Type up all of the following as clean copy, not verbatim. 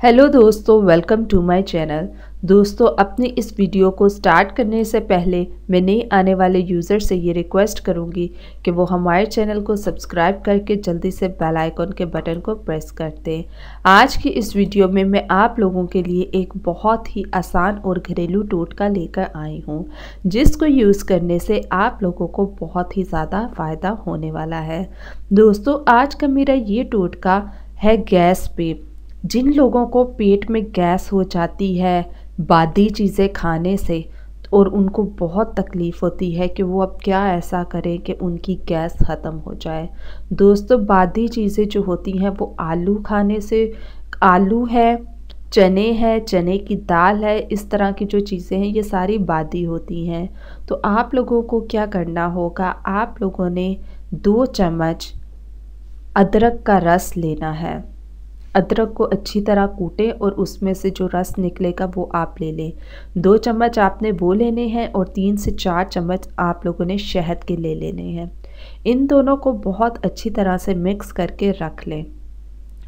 Hello दोस्तों, welcome to my channel. दोस्तों, अपनी इस वीडियो को स्टार्ट करने से पहले मैं नए आने वाले यूज़र से ये रिक्वेस्ट करूंगी कि वो हमारे चैनल को सब्सक्राइब करके जल्दी से बेल आइकन के बटन को प्रेस कर दें। आज की इस वीडियो में मैं आप लोगों के लिए एक बहुत ही आसान और घरेलू टोटका लेकर आई हूँ, जिसको यूज़ करने से आप लोगों को बहुत ही ज़्यादा फ़ायदा होने वाला है। दोस्तों, आज का मेरा ये टोटका है गैस पे। जिन लोगों को पेट में गैस हो जाती है बादी चीज़ें खाने से और उनको बहुत तकलीफ़ होती है कि वो अब क्या ऐसा करें कि उनकी गैस ख़त्म हो जाए। दोस्तों, बादी चीज़ें जो होती हैं वो आलू खाने से, आलू है, चने हैं, चने की दाल है, इस तरह की जो चीज़ें हैं ये सारी बादी होती हैं। तो आप लोगों को क्या करना होगा, आप लोगों ने 2 चम्मच अदरक का रस लेना है। अदरक को अच्छी तरह कूटें और उसमें से जो रस निकलेगा वो आप ले लें। 2 चम्मच आपने वो लेने हैं और 3 से 4 चम्मच आप लोगों ने शहद के ले लेने हैं। इन दोनों को बहुत अच्छी तरह से मिक्स करके रख लें।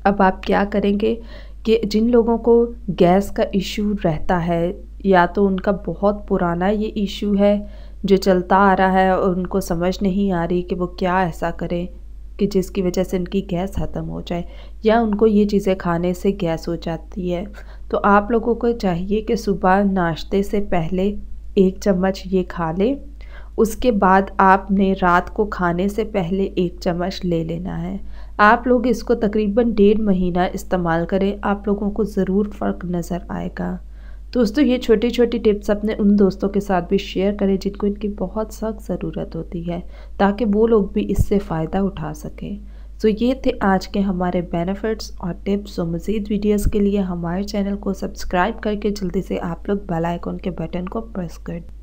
अब आप क्या करेंगे कि जिन लोगों को गैस का इशू रहता है, या तो उनका बहुत पुराना ये इशू है जो चलता आ रहा है और उनको समझ नहीं आ रही कि वो क्या ऐसा करें कि जिसकी वजह से उनकी गैस ख़त्म हो जाए, या उनको ये चीज़ें खाने से गैस हो जाती है, तो आप लोगों को चाहिए कि सुबह नाश्ते से पहले 1 चम्मच ये खा लें। उसके बाद आपने रात को खाने से पहले 1 चम्मच ले लेना है। आप लोग इसको तकरीबन 1.5 महीना इस्तेमाल करें, आप लोगों को ज़रूर फ़र्क नज़र आएगा। दोस्तों, ये छोटी छोटी टिप्स अपने उन दोस्तों के साथ भी शेयर करें जिनको इनकी बहुत सख्त ज़रूरत होती है, ताकि वो लोग भी इससे फ़ायदा उठा सकें। सो ये थे आज के हमारे बेनिफिट्स और टिप्स। सो मज़ीद वीडियोस के लिए हमारे चैनल को सब्सक्राइब करके जल्दी से आप लोग बेल आइकन के बटन को प्रेस कर दें।